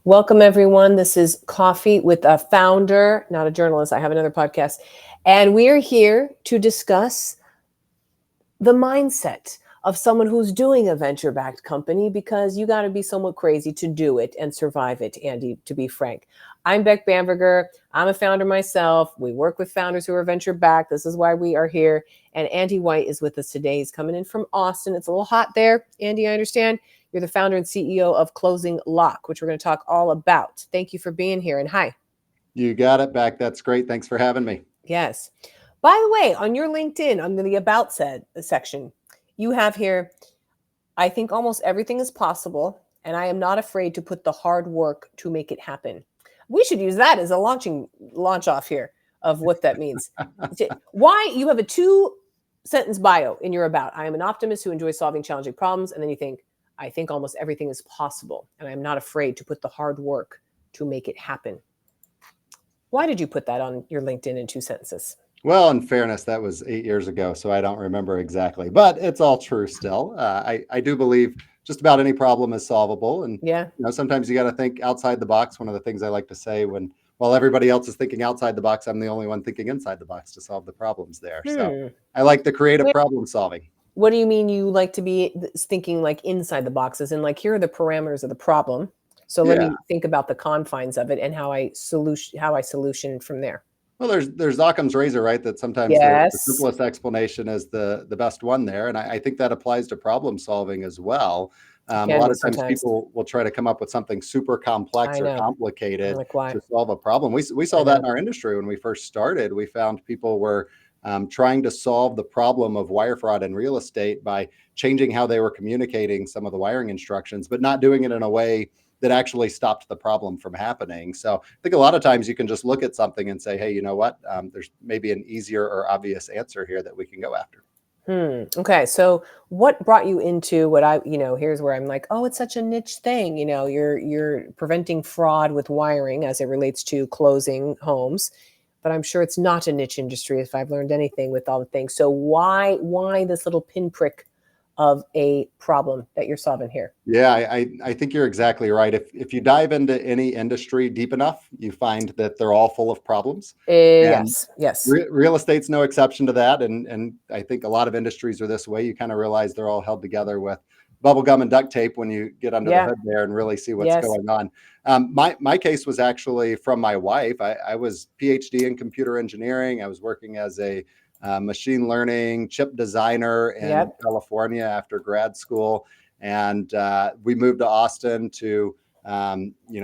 Welcome, everyone. This is Coffee with a Founder, not a journalist. I have another podcast. And we're here to discuss the mindset of someone who's doing a venture-backed company, because you got to be somewhat crazy to do it and survive it, Andy, to be frank. I'm Beck Bamberger. I'm a founder myself. We work with founders who are venture-backed. This is why we are here. And Andy White is with us today. He's coming in from Austin. It's a little hot there, Andy, I understand. You're the founder and CEO of Closinglock, which we're going to talk all about. Thank you for being here. And hi. You got it, Beck. That's great. Thanks for having me. Yes. By the way, on your LinkedIn, under the About section, you have here, I think almost everything is possible, and I am not afraid to put the hard work to make it happen. We should use that as a launch off here of what that means. Why you have a 2-sentence bio in your About. I am an optimist who enjoys solving challenging problems. And then you think, I think almost everything is possible, and I'm not afraid to put the hard work to make it happen. Why did you put that on your LinkedIn in 2 sentences? Well, in fairness, that was 8 years ago, so I don't remember exactly, but it's all true still. I do believe just about any problem is solvable. And sometimes you got to think outside the box. One of the things I like to say while everybody else is thinking outside the box, I'm the only one thinking inside the box to solve the problems there. So I like the creative problem solving. What do you mean you like to be thinking like inside the boxes and like, here are the parameters of the problem. So let me think about the confines of it and how I solution from there. Well, there's Occam's razor, right? That sometimes the simplest explanation is the best one there. And I think that applies to problem solving as well. A lot of times people will try to come up with something super complex or complicated to solve a problem. We saw that in our industry when we first started. We found people were trying to solve the problem of wire fraud in real estate by changing how they were communicating some of the wiring instructions, but not doing it in a way that actually stopped the problem from happening. So I think a lot of times you can just look at something and say, hey, you know what? There's maybe an easier or obvious answer here that we can go after. Okay. So what brought you into what here's where I'm like, oh, it's such a niche thing. You're preventing fraud with wiring as it relates to closing homes. But I'm sure it's not a niche industry if I've learned anything with all the things. So why this little pinprick of a problem that you're solving here? Yeah, I think you're exactly right. If you dive into any industry deep enough, you find that they're all full of problems. Yes. Real estate's no exception to that. And I think a lot of industries are this way. You kind of realize they're all held together with bubble gum and duct tape when you get under the hood there and really see what's going on. My case was actually from my wife. I was PhD in computer engineering. I was working as a machine learning chip designer in California after grad school. And we moved to Austin to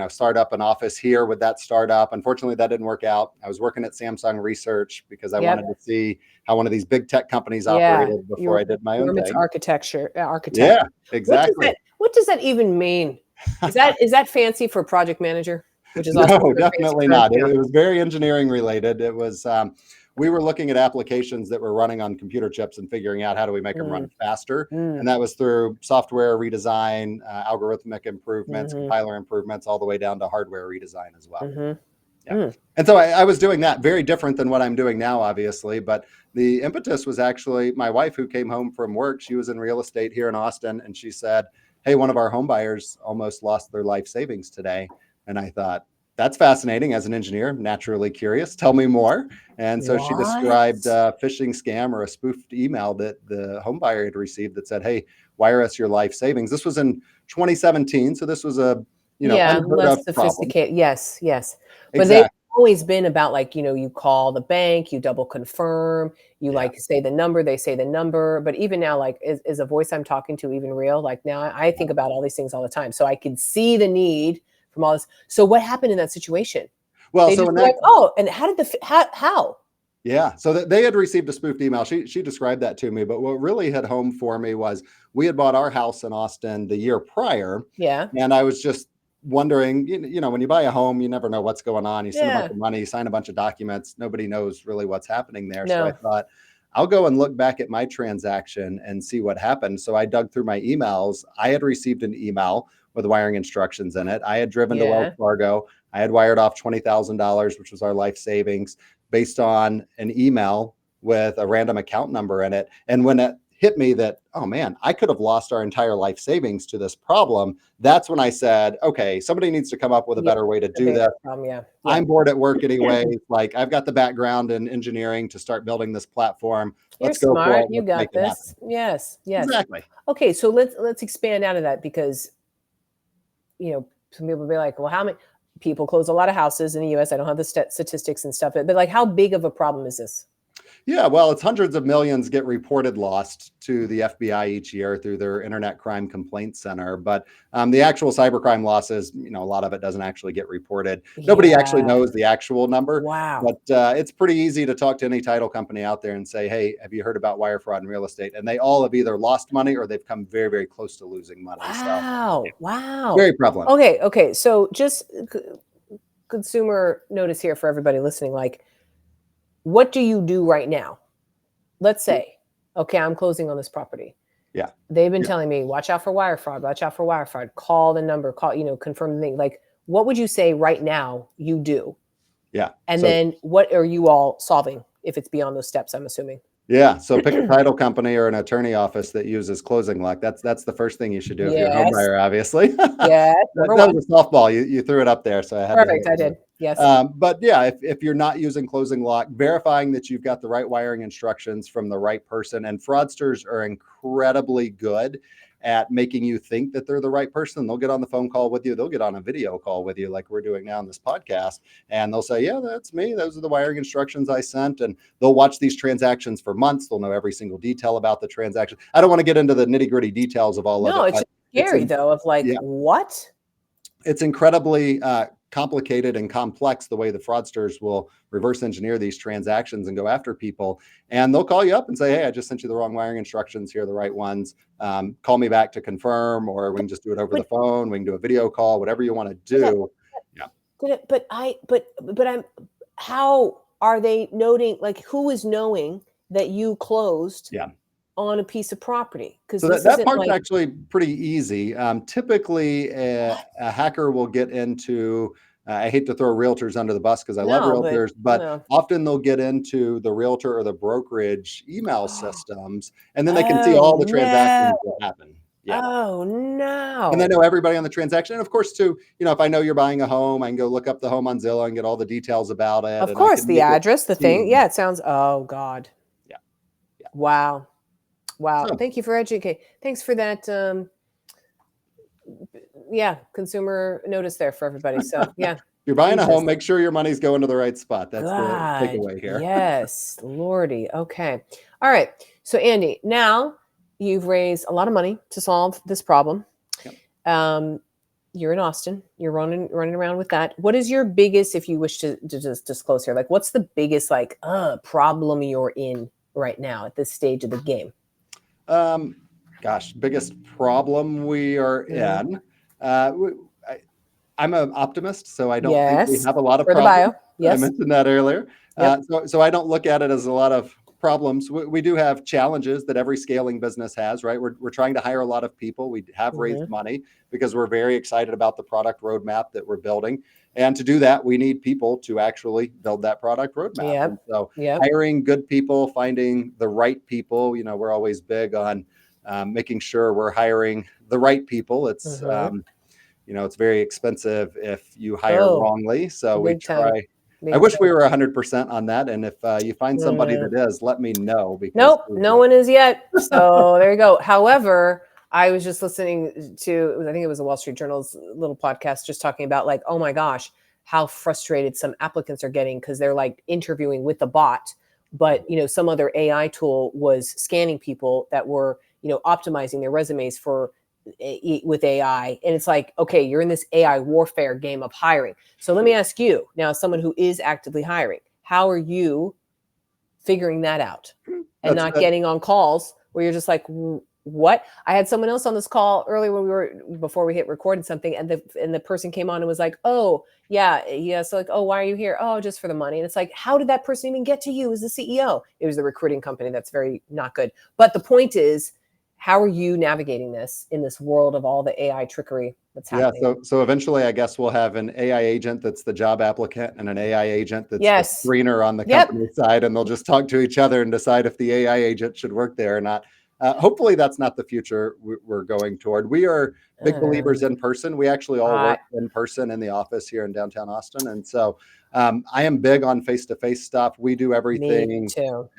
start up an office here with that startup. Unfortunately, that didn't work out. I was working at Samsung Research because I wanted to see how one of these big tech companies operated before I did my own thing. Architect. Yeah, exactly. What does that even mean? Is that fancy for project manager? Which is no, definitely not. It was very engineering related. It was we were looking at applications that were running on computer chips and figuring out how do we make them run faster. And that was through software redesign, algorithmic improvements, compiler improvements, all the way down to hardware redesign as well. And so I was doing that, very different than what I'm doing now, obviously. But the impetus was actually my wife, who came home from work. She was in real estate here in Austin. And she said, hey, one of our home buyers almost lost their life savings today. And I thought, that's fascinating. As an engineer, naturally curious. Tell me more. And so she described a phishing scam or a spoofed email that the home buyer had received that said, hey, wire us your life savings. This was in 2017. So this was a, less sophisticated. Problem. Yes. But Exactly. they've always been about like, you call the bank, you double confirm, you like say the number, they say the number. But even now, like, is a voice I'm talking to even real? Like now I think about all these things all the time. So I can see the need from all this. So what happened in that situation? Well, they so just like, oh, and how? Yeah. So they had received a spoofed email. She described that to me. But what really hit home for me was we had bought our house in Austin the year prior. Yeah. And I was just wondering, when you buy a home, you never know what's going on. You send a bunch of money, you sign a bunch of documents. Nobody knows really what's happening there. No. So I thought, I'll go and look back at my transaction and see what happened. So I dug through my emails. I had received an email with wiring instructions in it. I had driven to Wells Fargo. I had wired off $20,000, which was our life savings, based on an email with a random account number in it. And when it hit me that, oh man, I could have lost our entire life savings to this problem. That's when I said, okay, somebody needs to come up with a Yeah, better way to a do bigger this. problem, yeah. I'm bored at work anyway. Like, I've got the background in engineering to start building this platform. You're Let's go for smart. it. You Let's make got it happen. this. Yes, yes. Exactly. Okay, so let's expand out of that because some people will be like, well, how many people close a lot of houses in the US? I don't have the statistics and stuff, but like, how big of a problem is this? Yeah, well, it's hundreds of millions get reported lost to the FBI each year through their Internet Crime Complaint Center. But the actual cybercrime losses, a lot of it doesn't actually get reported. Nobody actually Yeah. knows the actual number. Wow. But it's pretty easy to talk to any title company out there and say, hey, have you heard about wire fraud in real estate? And they all have either lost money or they've come very, very close to losing money. So Wow. yeah, Wow. very prevalent. Okay. So just consumer notice here for everybody listening. Like, what do you do right now? Let's say, okay, I'm closing on this property. Yeah. They've been telling me, watch out for wire fraud, call the number, confirm the thing. Like, what would you say right now you do? Yeah. And then what are you all solving if it's beyond those steps, I'm assuming? Yeah. So pick a title company or an attorney office that uses Closinglock. That's the first thing you should do if you're a home Yes. buyer, obviously. Yes. That Number one. was a softball. You threw it up there, so I had to hit Perfect. it I there. did. Yes. But yeah, if you're not using Closinglock, verifying that you've got the right wiring instructions from the right person, and fraudsters are incredibly good at making you think that they're the right person. They'll get on the phone call with you. They'll get on a video call with you like we're doing now in this podcast. And they'll say, yeah, that's me. Those are the wiring instructions I sent. And they'll watch these transactions for months. They'll know every single detail about the transaction. I don't want to get into the nitty gritty details of all of it. No, it's just scary though, of like, yeah, what? it's incredibly complicated and complex the way the fraudsters will reverse engineer these transactions and go after people. And they'll call you up and say, hey, I just sent you the wrong wiring instructions. Here are the right ones. Call me back to confirm, or we can just do it over the phone. We can do a video call, whatever you want to do. Yeah. But I'm, how are they noting, like, who is knowing that you closed on a piece of property? So that part's actually pretty easy. Typically, a hacker will get into, I hate to throw realtors under the bus because I love realtors, but often they'll get into the realtor or the brokerage email systems, and then they can see all the transactions that happen. Yeah. Oh, no. And they know everybody on the transaction. And of course, too, if I know you're buying a home, I can go look up the home on Zillow and get all the details about it. Of course, the address, the thing. Yeah, it sounds, oh, God. Yeah. Wow. So, thank you for educating. Thanks for that. Consumer notice there for everybody. So, yeah. If you're buying a home, make sure your money's going to the right spot. That's the takeaway here. Yes, Lordy. Okay. All right. So, Andy, now you've raised a lot of money to solve this problem. Yep. You're in Austin. You're running around with that. What is your biggest, if you wish to just disclose here, like, what's the biggest problem you're in right now at this stage of the game? Biggest problem we are in. I'm an optimist, so I don't think we have a lot of problems. Yes. I mentioned that earlier. Yep. So I don't look at it as a lot of problems. We do have challenges that every scaling business has, right? We're trying to hire a lot of people. We have raised money because we're very excited about the product roadmap that we're building. And to do that, we need people to actually build that product roadmap. Yep. And so hiring good people, finding the right people, we're always big on making sure we're hiring the right people. It's, it's very expensive if you hire wrongly. So we try. I wish we were 100% on that. And if you find somebody that is, let me know. Because no one is yet. So there you go. However, I was just listening to, I think it was a Wall Street Journal's little podcast, just talking about like, oh my gosh, how frustrated some applicants are getting because they're like interviewing with the bot, but some other AI tool was scanning people that were optimizing their resumes with AI. And it's like, okay, you're in this AI warfare game of hiring. So let me ask you now, someone who is actively hiring, how are you figuring that out and not getting on calls where you're just like, what? I had someone else on this call earlier before we hit recorded something, and the person came on and was like, oh yeah. So like, oh, why are you here? Oh, just for the money. And it's like, how did that person even get to you as the CEO? It was the recruiting company. That's very not good. But the point is, how are you navigating this in this world of all the AI trickery that's happening? Yeah, so eventually I guess we'll have an AI agent that's the job applicant and an AI agent that's the screener on the company side, and they'll just talk to each other and decide if the AI agent should work there or not. Hopefully that's not the future we're going toward. We are big believers in person. We actually all work in person in the office here in downtown Austin. And so I am big on face-to-face stuff. We do everything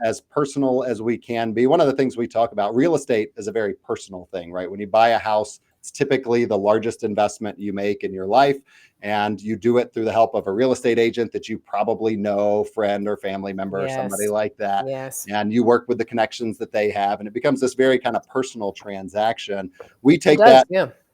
as personal as we can be. One of the things we talk about, real estate is a very personal thing, right? When you buy a house, it's typically the largest investment you make in your life. And you do it through the help of a real estate agent that you probably know, friend or family member or somebody like that. And you work with the connections that they have. And it becomes this very kind of personal transaction. We take that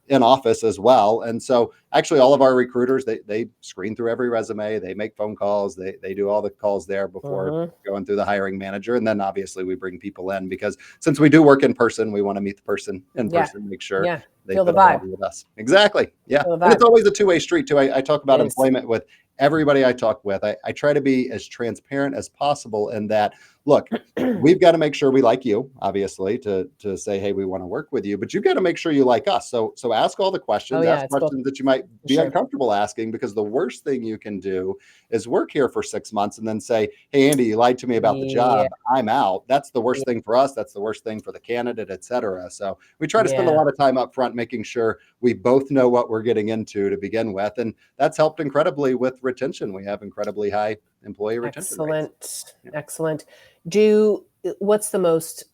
in office as well. And so actually all of our recruiters, they screen through every resume, they make phone calls, they do all the calls there before going through the hiring manager. And then obviously we bring people in, because since we do work in person, we want to meet the person in person, make sure they feel the vibe with us. Exactly. Yeah. And it's always a two-way street too. I talk about employment with everybody I talk with. I try to be as transparent as possible in that, look, we've got to make sure we like you, obviously, to say, hey, we want to work with you, but you've got to make sure you like us. So ask all the questions, ask questions that you might be uncomfortable asking, because the worst thing you can do is work here for 6 months and then say, hey, Andy, you lied to me about the job. I'm out. That's the worst thing for us. That's the worst thing for the candidate, et cetera. So we try to spend a lot of time up front making sure we both know what we're getting into to begin with. And that's helped incredibly with retention. We have incredibly high employee retention rates. Excellent. What's the most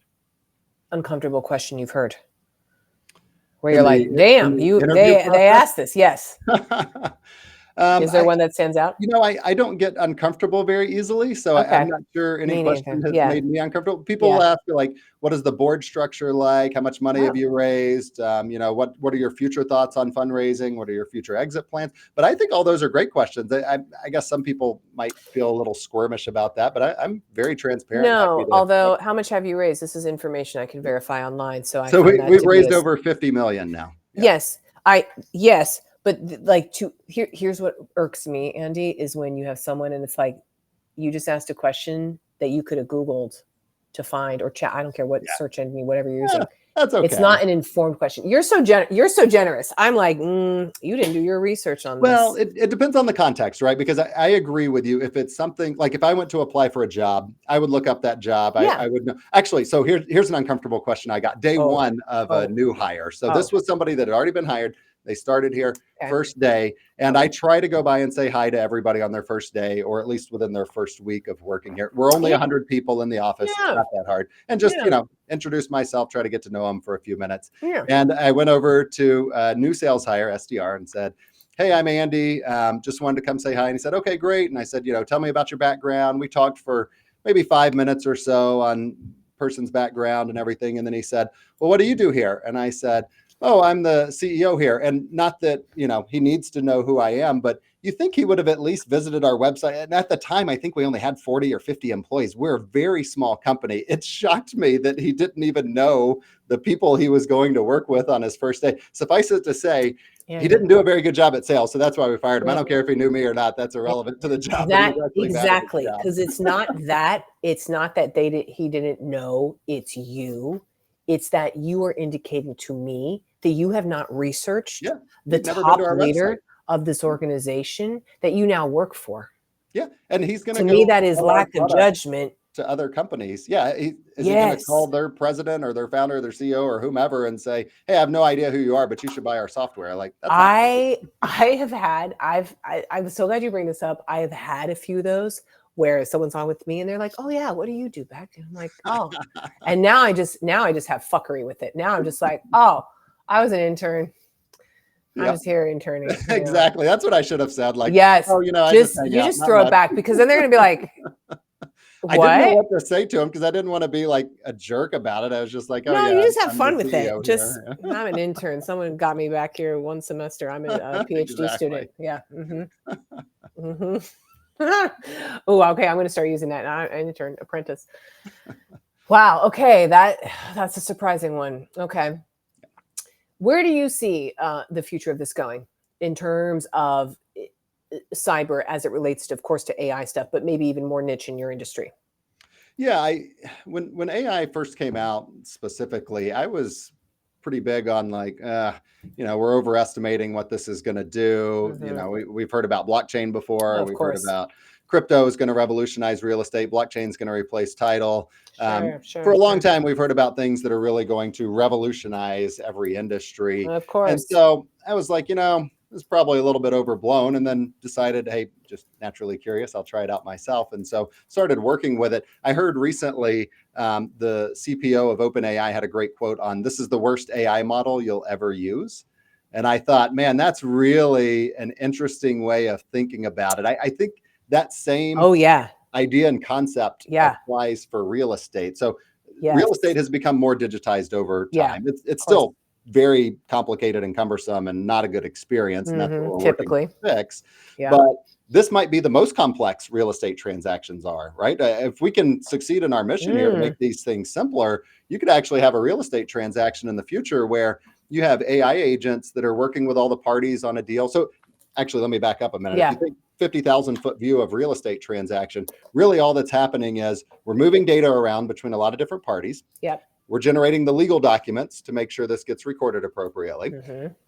uncomfortable question you've heard? Where you're like, damn, they asked this. Yes. Is there one that stands out? I don't get uncomfortable very easily. So I'm not sure any question has made me uncomfortable. People ask like, what is the board structure like? How much money have you raised? What are your future thoughts on fundraising? What are your future exit plans? But I think all those are great questions. I guess some people might feel a little squirmish about that, but I'm very transparent. No, although how much have you raised? This is information I can verify online. So we've raised over 50 million now. Yes. But here's what irks me, Andy, is when you have someone and it's like, you just asked a question that you could have Googled to find or chat. I don't care what search engine, whatever you're using. That's okay. It's not an informed question. You're so generous. I'm like, you didn't do your research on this. Well, it depends on the context, right? Because I agree with you. If it's something like, if I went to apply for a job, I would look up that job. I would know. Actually, so here's an uncomfortable question I got. Day one of a new hire. So this was somebody that had already been hired. They started here first day, and I try to go by and say hi to everybody on their first day, or at least within their first week of working here. We're only 100 people in the office. It's not that hard. And just, introduce myself, try to get to know them for a few minutes. And I went over to a new sales hire, SDR, and said, hey, I'm Andy. Just wanted to come say hi. And he said, okay, great. And I said, tell me about your background. We talked for maybe 5 minutes or so on person's background and everything. And then he said, well, what do you do here? And I said, oh, I'm the CEO here. And not that, he needs to know who I am, but you think he would have at least visited our website. And at the time, I think we only had 40 or 50 employees. We're a very small company. It shocked me that he didn't even know the people he was going to work with on his first day. Suffice it to say, he didn't do a very good job at sales. So that's why we fired him. I don't care if he knew me or not. That's irrelevant to the job. Exactly. Because it's not that he didn't know it's you. It's that you are indicating to me that you have not researched the top leader of this organization that you now work for. Yeah. And he's going to me, that is lack of judgment to other companies. Yeah. Is he going to call their president or their founder or their CEO or whomever and say, hey, I have no idea who you are, but you should buy our software? Like, that's I'm so glad you bring this up. I have had a few of those where someone's on with me and they're like, oh yeah, what do you do, Beck? And I'm like, oh, and now I just have fuckery with it. Now I'm just like, oh, I was an intern. I'm just here interning. Exactly. That's what I should have said. Like, yes. Oh, you just throw it back, because then they're going to be like, I didn't know what to say to him because I didn't want to be like a jerk about it. I was just like, no, you just have fun with it. Just, I'm an intern. Someone got me back here one semester. I'm a PhD student. Yeah. Oh, okay. I'm going to start using that. An intern, apprentice. Wow. Okay. That's a surprising one. Okay. Where do you see the future of this going in terms of cyber as it relates to, of course, to AI stuff, but maybe even more niche in your industry? Yeah. When AI first came out specifically, I was pretty big on like, we're overestimating what this is going to do. We've heard about blockchain before. We've heard about crypto is going to revolutionize real estate. Blockchain is going to replace title. Sure, For a long time, we've heard about things that are really going to revolutionize every industry. Of And course. so I was like, it's probably a little bit overblown, and then decided, hey, just naturally curious, I'll try it out myself. And so started working with it. I heard recently the CPO of OpenAI had a great quote on, "This is the worst AI model you'll ever use." And I thought, man, that's really an interesting way of thinking about it. I think that same idea and concept applies for real estate. So real estate has become more digitized over time. It's still very complicated and cumbersome and not a good experience. And that's what we're working to fix. But this might be the most complex real estate transactions are, right? If we can succeed in our mission here to make these things simpler, you could actually have a real estate transaction in the future where you have AI agents that are working with all the parties on a deal. So actually, let me back up a minute. If you think 50,000 foot view of real estate transaction, really all that's happening is we're moving data around between a lot of different parties. We're generating the legal documents to make sure this gets recorded appropriately.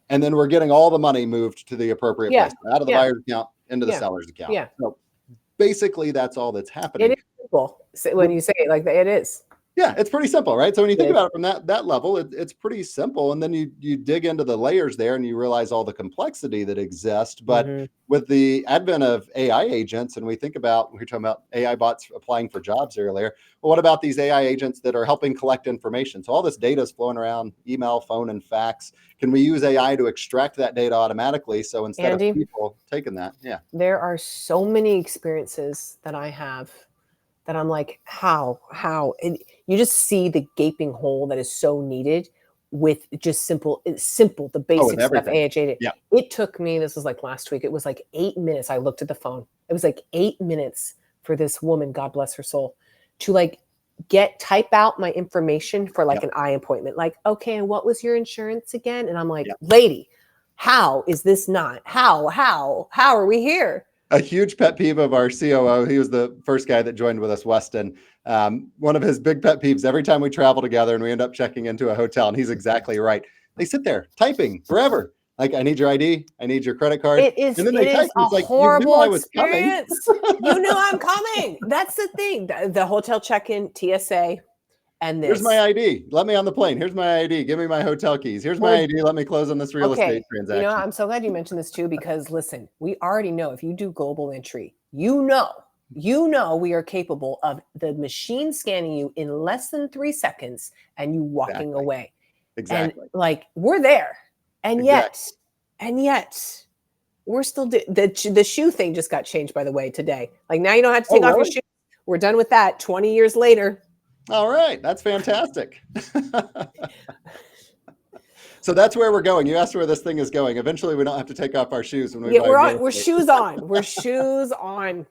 And then we're getting all the money moved to the appropriate place, out of the buyer's account into the seller's account. So basically, that's all that's happening. It is simple. When you say it like that, it is. Yeah, it's pretty simple, right? So when you think about it from that level, it's pretty simple. And then you dig into the layers there and you realize all the complexity that exists. But with the advent of AI agents, and we were talking about AI bots applying for jobs earlier. Well, what about these AI agents that are helping collect information? So all this data is flowing around, email, phone, and fax. Can we use AI to extract that data automatically? So instead of people taking that, there are so many experiences that I have that I'm like, how? And you just see the gaping hole that is so needed with just the basic stuff. It took me, this was like last week, it was like 8 minutes. I looked at the phone. It was like 8 minutes for this woman, God bless her soul, to like type out my information for like an eye appointment. Like, okay, and what was your insurance again? And I'm like, lady, how is this not? How are we here? A huge pet peeve of our COO, he was the first guy that joined with us, Weston. One of his big pet peeves, every time we travel together and we end up checking into a hotel, and he's exactly right. They sit there typing forever. Like, I need your ID, I need your credit card. It is a horrible experience. You knew I'm coming. That's the thing. The hotel check-in, TSA. And this. Here's my ID. Let me on the plane. Here's my ID. Give me my hotel keys. Here's my ID. Let me close on this real estate transaction. I'm so glad you mentioned this too, because listen, we already know if you do global entry, you know we are capable of the machine scanning you in less than 3 seconds and you walking away. Exactly. And like we're there. And yet we're still the shoe thing just got changed, by the way, today. Like now you don't have to take off your shoes. We're done with that 20 years later. All right. That's fantastic. So that's where we're going. You asked where this thing is going. Eventually, we don't have to take off our shoes when we buy we're shoes on. We're shoes on.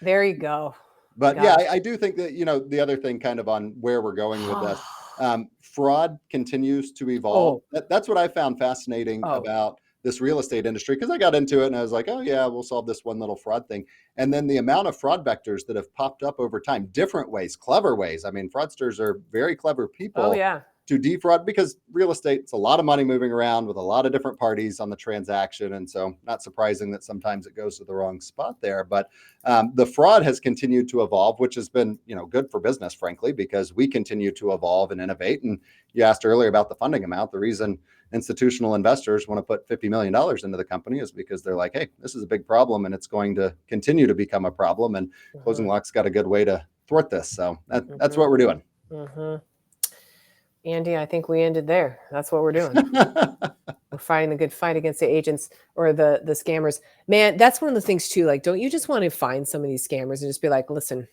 There you go. But I do think that, the other thing kind of on where we're going with this, fraud continues to evolve. That's what I found fascinating about this real estate industry, because I got into it and I was like, oh yeah, we'll solve this one little fraud thing. And then the amount of fraud vectors that have popped up over time, different ways, clever ways. I mean, fraudsters are very clever people to defraud, because real estate, it's a lot of money moving around with a lot of different parties on the transaction. And so not surprising that sometimes it goes to the wrong spot there. But the fraud has continued to evolve, which has been, good for business, frankly, because we continue to evolve and innovate. And you asked earlier about the funding amount. The reason institutional investors want to put $50 million into the company is because they're like, hey, this is a big problem and it's going to continue to become a problem. And Closinglock's got a good way to thwart this. So that's what we're doing. Andy, I think we ended there. That's what we're doing. We're fighting the good fight against the agents or the scammers. Man, that's one of the things too. Like, don't you just want to find some of these scammers and just be like, listen,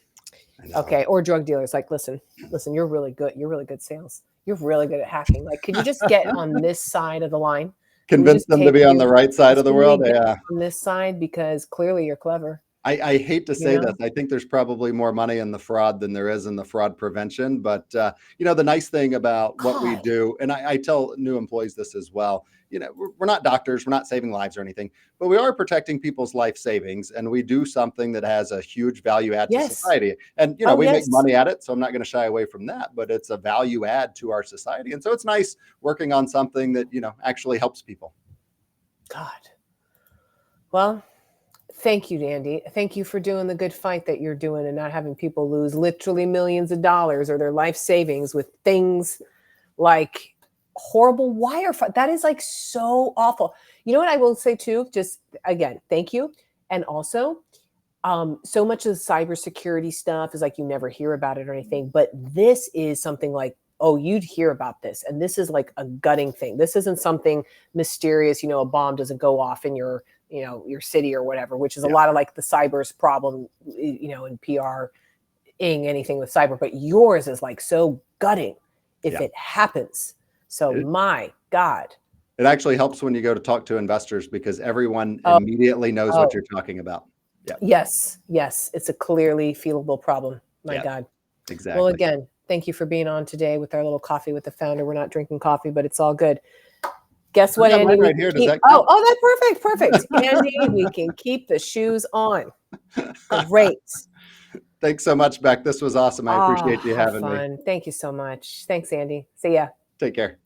okay, or drug dealers, like, listen, you're really good. You're really good sales. You're really good at hacking. Like, could you just get on this side of the line? Convince them to be on the right side of the world. Yeah. On this side, because clearly you're clever. I hate to say this. I think there's probably more money in the fraud than there is in the fraud prevention. But, the nice thing about what we do, and I tell new employees this as well, we're not doctors, we're not saving lives or anything, but we are protecting people's life savings. And we do something that has a huge value add to society. And, we make money at it. So I'm not going to shy away from that, but it's a value add to our society. And so it's nice working on something that, actually helps people. God. Well, Thank you, Andy. Thank you for doing the good fight that you're doing and not having people lose literally millions of dollars or their life savings with things like horrible wire fraud. That is like so awful. You know what I will say too? Just again, thank you. And also, so much of the cybersecurity stuff is like you never hear about it or anything, but this is something like, oh, you'd hear about this. And this is like a gutting thing. This isn't something mysterious, you know, a bomb doesn't go off in your, you know, your city or whatever, which is a lot of like the cyber's problem, you know, in PR-ing anything with cyber, but yours is like so gutting if it happens. So my God. It actually helps when you go to talk to investors because everyone immediately knows what you're talking about. Yeah. Yes. Yes. It's a clearly feelable problem. My God. Exactly. Well, again, thank you for being on today with our little coffee with the founder. We're not drinking coffee, but it's all good. Guess what, Andy? Right here. Does that count? Oh, that's perfect. Andy, we can keep the shoes on. Great. Thanks so much, Beck. This was awesome. I appreciate you having me. Thank you so much. Thanks, Andy. See ya. Take care.